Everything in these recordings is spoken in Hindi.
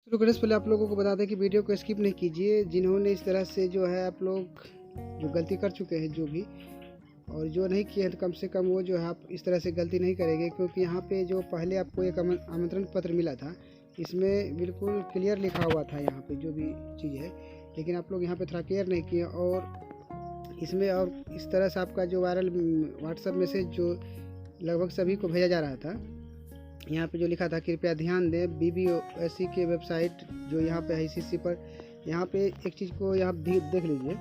शुरू करने से पहले आप लोगों को बता दें कि वीडियो को स्किप नहीं कीजिए। जिन्होंने इस तरह से जो है आप लोग जो गलती कर चुके हैं जो भी, और जो नहीं किए हैं तो कम से कम वो जो है आप इस तरह से गलती नहीं करेंगे, क्योंकि यहाँ पे जो पहले आपको एक आमंत्रण पत्र मिला था इसमें बिल्कुल क्लियर लिखा हुआ था यहाँ पे जो भी चीज़ है, लेकिन आप लोग यहाँ पे थोड़ा केयर नहीं किए और इसमें और इस तरह से आपका जो वायरल व्हाट्सएप मैसेज जो लगभग सभी को भेजा जा रहा था, यहाँ पे जो लिखा था कृपया ध्यान दें BBOSC के वेबसाइट जो यहाँ पे है ECC पर। यहाँ पे एक चीज़ को यहाँ देख लीजिए,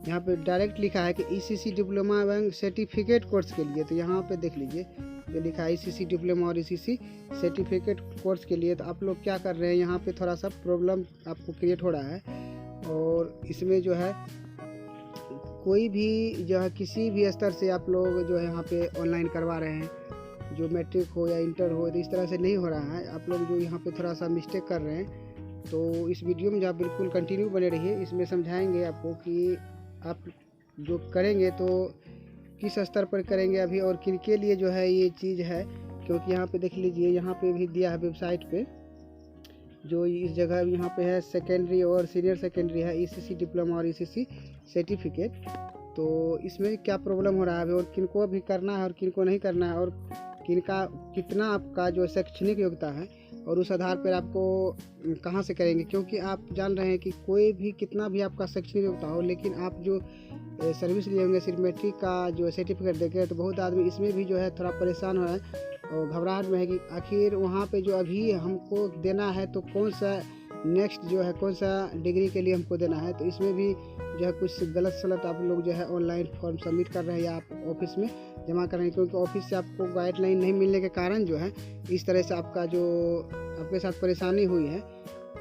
यहाँ पे डायरेक्ट लिखा है कि ECC डिप्लोमा एवं सर्टिफिकेट कोर्स के लिए। तो यहाँ पे देख लीजिए जो लिखा है ECC डिप्लोमा और ECC सर्टिफिकेट कोर्स के लिए। तो आप लोग क्या कर रहे हैं, यहाँ पे थोड़ा सा प्रॉब्लम आपको क्रिएट हो रहा है। और इसमें जो है कोई भी जो है किसी भी स्तर से आप लोग जो है यहाँ पे ऑनलाइन करवा रहे हैं, जो मैट्रिक हो या इंटर हो, तो इस तरह से नहीं हो रहा है। आप लोग जो यहाँ पे थोड़ा सा मिस्टेक कर रहे हैं, तो इस वीडियो में जो आप बिल्कुल कंटिन्यू बने रहिए। इसमें समझाएंगे आपको कि आप जो करेंगे तो किस स्तर पर करेंगे अभी और किन के लिए जो है ये चीज़ है। क्योंकि यहाँ पे देख लीजिए, यहाँ पे भी दिया है वेबसाइट पे, जो इस जगह यहाँ पे है सेकेंडरी और सीनियर सेकेंडरी है ECC डिप्लोमा और ECC सर्टिफिकेट। तो इसमें क्या प्रॉब्लम हो रहा है और किन को भी करना है और किन को नहीं करना है, और किनका कितना आपका जो शैक्षणिक योग्यता है, और उस आधार पर आपको कहाँ से करेंगे। क्योंकि आप जान रहे हैं कि कोई भी कितना भी आपका शैक्षणिक योग्यता हो, लेकिन आप जो सर्विस लिए होंगे सिर्फ मैट्रिक का जो सर्टिफिकेट देकर, तो बहुत आदमी इसमें भी जो है थोड़ा परेशान हो रहा है और घबराहट में है कि आखिर वहाँ पे जो अभी हमको देना है तो कौन सा नेक्स्ट जो है कौन सा डिग्री के लिए हमको देना है। तो इसमें भी जो है कुछ गलत सलत आप लोग जो है ऑनलाइन फॉर्म सबमिट कर रहे हैं या आप ऑफिस में जमा कर रहे हैं, क्योंकि ऑफिस से आपको गाइडलाइन नहीं मिलने के कारण जो है इस तरह से आपका जो आपके साथ परेशानी हुई है।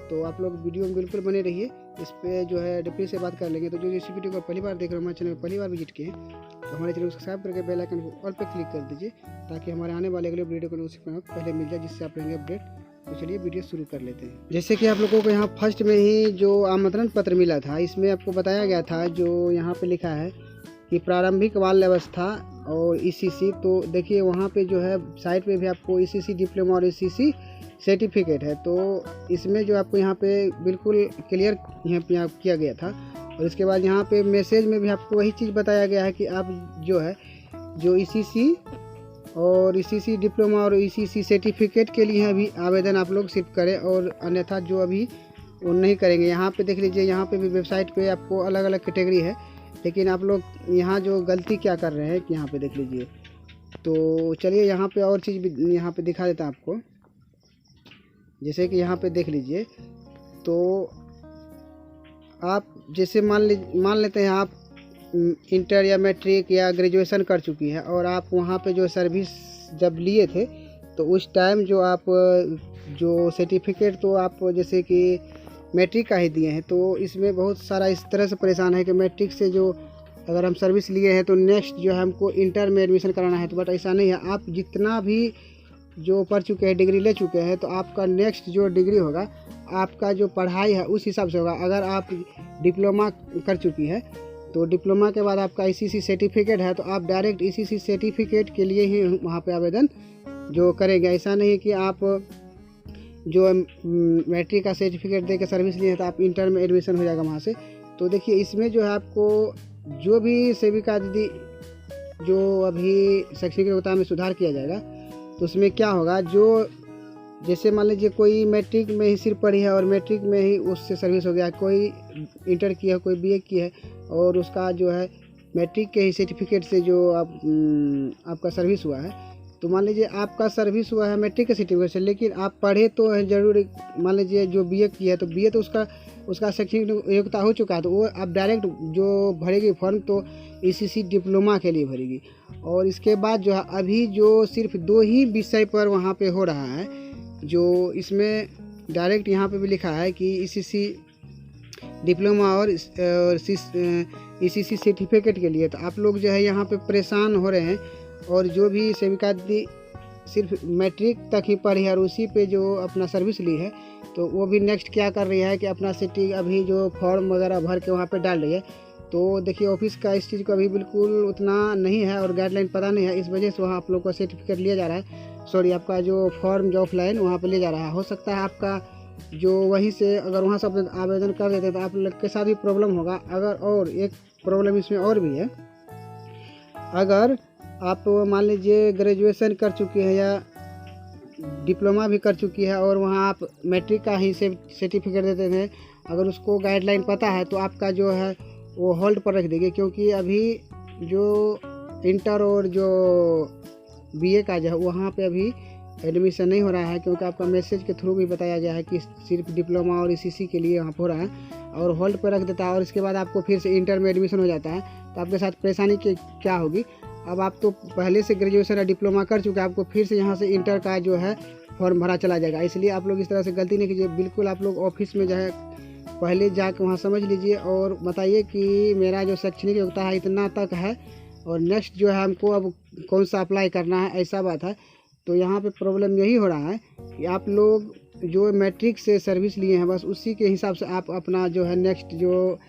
तो आप लोग वीडियो में बिल्कुल बने रहिए, इस पर जो है डिटेल से बात कर लेंगे। तो जो इस वीडियो को पहली बार देख रहे हो, हमारे चैनल पर पहली बार विजिट किए तो हमारे चैनल को सब्सक्राइब करके बेल आइकन को ऑल पे क्लिक कर दीजिए, ताकि हमारे आने वाले अगले वीडियो को नोटिफिकेशन पहले मिल जाए, जिससे आप रहेंगे अपडेट। तो चलिए वीडियो शुरू कर लेते हैं। जैसे कि आप लोगों को यहाँ फर्स्ट में ही जो आमंत्रण पत्र मिला था, इसमें आपको बताया गया था जो यहाँ पे लिखा है कि प्रारंभिक बाल अवस्था और ECC। तो देखिए वहाँ पे जो है साइट पे भी आपको ECC डिप्लोमा और ECC सर्टिफिकेट है। तो इसमें जो आपको यहाँ पे बिल्कुल क्लियर यहाँ किया गया था। और इसके बाद यहाँ पे मैसेज में भी आपको वही चीज़ बताया गया है कि आप जो है जो ECC और ECC डिप्लोमा और ECC सर्टिफिकेट के लिए अभी आवेदन आप लोग सिर्फ करें, और अन्यथा जो अभी वो नहीं करेंगे। यहाँ पे देख लीजिए, यहाँ पे भी वेबसाइट पे आपको अलग अलग कैटेगरी है, लेकिन आप लोग यहाँ जो गलती क्या कर रहे हैं कि यहाँ पे देख लीजिए। तो चलिए यहाँ पे और चीज़ भी यहाँ पे दिखा देता हूँ आपको। जैसे कि यहाँ पे देख लीजिए, तो आप जैसे मान लेते हैं आप इंटर या मैट्रिक या ग्रेजुएशन कर चुकी है, और आप वहाँ पे जो सर्विस जब लिए थे तो उस टाइम जो आप जो सर्टिफिकेट तो आप जैसे कि मैट्रिक का ही दिए हैं। तो इसमें बहुत सारा इस तरह से परेशान है कि मैट्रिक से जो अगर हम सर्विस लिए हैं तो नेक्स्ट जो है हमको इंटर में एडमिशन कराना है। तो बट ऐसा नहीं है, आप जितना भी जो पढ़ चुके हैं, डिग्री ले चुके हैं, तो आपका नेक्स्ट जो डिग्री होगा आपका जो पढ़ाई है उस हिसाब से होगा। अगर आप डिप्लोमा कर चुकी है तो डिप्लोमा के बाद आपका ECC सर्टिफिकेट है, तो आप डायरेक्ट ECC सर्टिफिकेट के लिए ही वहाँ पे आवेदन जो करेंगे। ऐसा नहीं कि आप जो मैट्रिक का सर्टिफिकेट दे के सर्विस लिए हैं तो आप इंटर में एडमिशन हो जाएगा वहाँ से। तो देखिए इसमें जो है आपको जो भी सेविका दीदी जो अभी शैक्षणिक योग्यता में सुधार किया जाएगा, तो उसमें क्या होगा, जो जैसे मान लीजिए कोई मैट्रिक में ही सिर्फ पढ़ी है और मैट्रिक में ही उससे सर्विस हो गया, कोई इंटर की है, कोई BA की है, और उसका जो है मैट्रिक के ही सर्टिफिकेट से जो आपका सर्विस हुआ है। तो मान लीजिए आपका सर्विस हुआ है मैट्रिक के सर्टिफिकेट से, लेकिन आप पढ़े तो है जरूर, मान लीजिए जो BA की है तो BA तो उसका शैक्षणिक योग्यता हो चुका है, तो वो आप डायरेक्ट जो भरेगी फॉर्म तो ECC डिप्लोमा के लिए भरेगी। और इसके बाद जो है अभी जो सिर्फ 2 ही विषय पर वहाँ पे हो रहा है, जो इसमें डायरेक्ट यहाँ पे भी लिखा है कि ECC डिप्लोमा और ECC सर्टिफिकेट के लिए। तो आप लोग जो है यहाँ पे परेशान हो रहे हैं, और जो भी सेविका दीदी सिर्फ मैट्रिक तक ही पढ़ी है और उसी पे जो अपना सर्विस ली है, तो वो भी नेक्स्ट क्या कर रही है कि अपना सिटी अभी जो फॉर्म वगैरह भर के वहाँ पे डाल रही है। तो देखिए ऑफिस का इस चीज़ को अभी बिल्कुल उतना नहीं है और गाइडलाइन पता नहीं है, इस वजह से वहाँ आप लोग का सर्टिफिकेट लिया जा रहा है, सॉरी आपका जो फॉर्म जो ऑफलाइन वहाँ पे ले जा रहा है। हो सकता है आपका जो वहीं से अगर वहाँ से अपने आवेदन कर देते तो आप लोग के साथ भी प्रॉब्लम होगा। अगर और एक प्रॉब्लम इसमें और भी है, अगर आप मान लीजिए ग्रेजुएशन कर चुके हैं या डिप्लोमा भी कर चुकी है और वहाँ आप मैट्रिक का ही सर्टिफिकेट देते थे, अगर उसको गाइडलाइन पता है तो आपका जो है वो होल्ड पर रख देंगे। क्योंकि अभी जो इंटर और जो बीए का जो है वहाँ पे अभी एडमिशन नहीं हो रहा है, क्योंकि आपका मैसेज के थ्रू भी बताया गया है कि सिर्फ डिप्लोमा और ईसीसी के लिए यहाँ हो रहा है और होल्ड पर रख देता है। और इसके बाद आपको फिर से इंटर में एडमिशन हो जाता है तो आपके साथ परेशानी क्या होगी। अब आप तो पहले से ग्रेजुएशन या डिप्लोमा कर चुके हैं, आपको फिर से यहाँ से इंटर का जो है फॉर्म भरा चला जाएगा। इसलिए आप लोग इस तरह से गलती नहीं कीजिए। बिल्कुल आप लोग ऑफिस में जो है पहले जाकर वहाँ समझ लीजिए और बताइए कि मेरा जो शैक्षणिक योग्यता है इतना तक है और नेक्स्ट जो है हमको अब कौन सा अप्लाई करना है, ऐसा बात है। तो यहाँ पे प्रॉब्लम यही हो रहा है कि आप लोग जो मैट्रिक से सर्विस लिए हैं बस उसी के हिसाब से आप अपना जो है नेक्स्ट जो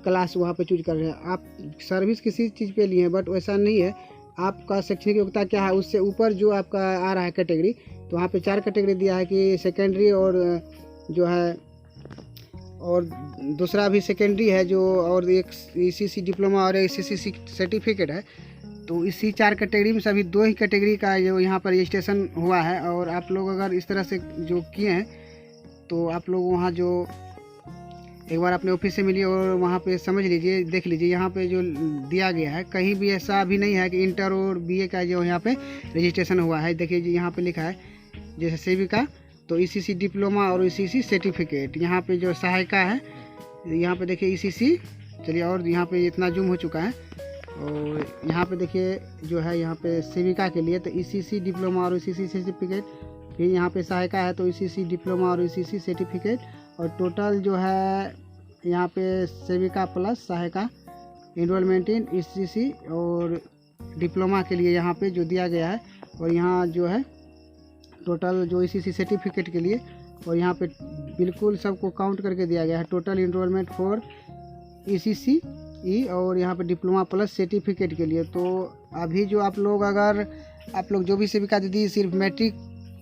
क्लास वहाँ पे चूज कर रहे हैं। आप सर्विस किसी चीज़ पे लिए हैं बट वैसा नहीं है। आपका शैक्षणिक योग्यता क्या है उससे ऊपर जो आपका आ रहा है कैटेगरी, तो वहाँ पे 4 कैटेगरी दिया है कि सेकेंडरी और जो है और दूसरा भी सेकेंडरी है जो, और एक ईसीसी डिप्लोमा और ईसीसी सर्टिफिकेट है। तो इसी 4 कैटेगरी में से अभी 2 ही कैटेगरी का जो यहाँ पर रजिस्ट्रेशन हुआ है। और आप लोग अगर इस तरह से जो किए हैं तो आप लोग वहाँ जो एक बार अपने ऑफिस से मिलिए और वहाँ पे समझ लीजिए, देख लीजिए यहाँ पे जो दिया गया है कहीं भी ऐसा भी नहीं है कि इंटर और बीए का जो यहाँ पे रजिस्ट्रेशन हुआ है। देखिए जी यहाँ पे लिखा है जैसे सेविका तो ईसीसी डिप्लोमा और ईसीसी सर्टिफिकेट, यहाँ पे जो सहायिका है यहाँ पे देखिए ईसीसी, चलिए और यहाँ पे इतना जूम हो चुका है। और यहाँ पे देखिए जो है यहाँ पे सेविका के लिए तो ईसीसी डिप्लोमा और ईसीसी सर्टिफिकेट, फिर यहाँ पे सहायिका है तो ईसीसी डिप्लोमा और ईसीसी सर्टिफिकेट, और टोटल जो है यहाँ पे सेविका प्लस सहायिका इनरोलमेंट इन ईसीसी और डिप्लोमा के लिए यहाँ पे जो दिया गया है। और यहाँ जो है टोटल जो ईसीसी सर्टिफिकेट के लिए और यहाँ पे बिल्कुल सबको काउंट करके दिया गया है टोटल इनरोलमेंट फॉर ईसीसी और यहाँ पे डिप्लोमा प्लस सर्टिफिकेट के लिए। तो अभी जो आप लोग अगर आप लोग जो भी सेविका दीदी सिर्फ मैट्रिक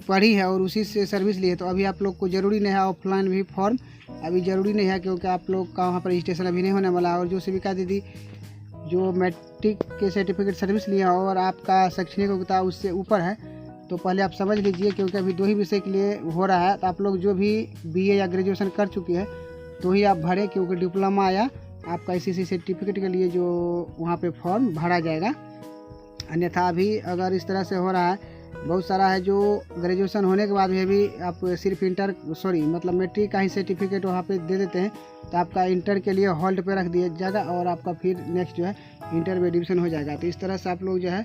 पढ़ी है और उसी से सर्विस ली है तो अभी आप लोग को ज़रूरी नहीं है ऑफलाइन भी फॉर्म अभी ज़रूरी नहीं है, क्योंकि आप लोग का वहाँ पर रजिस्ट्रेशन अभी नहीं होने वाला है। और जो सेविका दीदी जो मैट्रिक के सर्टिफिकेट सर्विस लिया और आपका शैक्षणिक योग्यता उससे ऊपर है तो पहले आप समझ लीजिए, क्योंकि अभी 2 ही विषय के लिए हो रहा है। तो आप लोग जो भी बीए या ग्रेजुएशन कर चुके हैं तो ही आप भरें, क्योंकि डिप्लोमा या आपका ईसीसी सर्टिफिकेट के लिए जो वहाँ पे फॉर्म भरा जाएगा। अन्यथा अभी अगर इस तरह से हो रहा है, बहुत सारा है जो ग्रेजुएशन होने के बाद भी आप सिर्फ मतलब मैट्रिक का ही सर्टिफिकेट वहाँ पे दे देते हैं तो आपका इंटर के लिए होल्ड पे रख दिया जाएगा और आपका फिर नेक्स्ट जो है इंटर में एडमिशन हो जाएगा। तो इस तरह से आप लोग जो है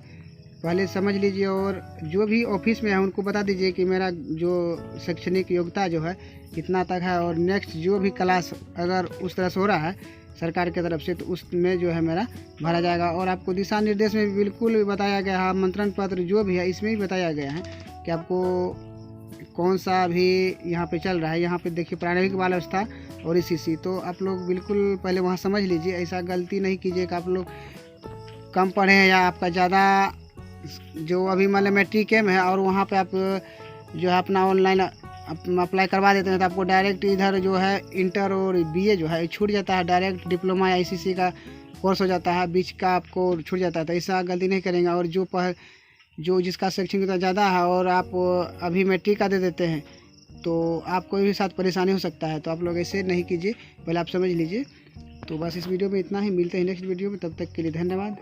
पहले समझ लीजिए और जो भी ऑफिस में है उनको बता दीजिए कि मेरा जो शैक्षणिक योग्यता जो है इतना तक है और नेक्स्ट जो भी क्लास अगर उस तरह से हो रहा है सरकार की तरफ से तो उसमें जो है मेरा भरा जाएगा। और आपको दिशा निर्देश में बिल्कुल बताया गया है, आमंत्रण पत्र जो भी है इसमें भी बताया गया है कि आपको कौन सा भी यहाँ पे चल रहा है। यहाँ पे देखिए प्रारंभिक बाल अवस्था और ईसीसी, तो आप लोग बिल्कुल पहले वहाँ समझ लीजिए। ऐसा गलती नहीं कीजिए कि आप लोग कम पढ़े हैं या आपका ज़्यादा जो अभी मतलब मैट्रिक में है और वहाँ पे आप जो है अपना ऑनलाइन अप्लाई करवा देते हैं तो आपको डायरेक्ट इधर जो है इंटर और बीए जो है छूट जाता है, डायरेक्ट डिप्लोमा या ईसीसी का कोर्स हो जाता है, बीच का आपको छूट जाता है। तो ऐसा गलती नहीं करेंगे। और जो जिसका शैक्षणिक ज़्यादा है और आप अभी मैट्रिक का दे देते हैं तो आपको भी साथ परेशानी हो सकता है। तो आप लोग ऐसे नहीं कीजिए, पहले आप समझ लीजिए। तो बस इस वीडियो में इतना ही, मिलते हैं नेक्स्ट वीडियो में, तब तक के लिए धन्यवाद।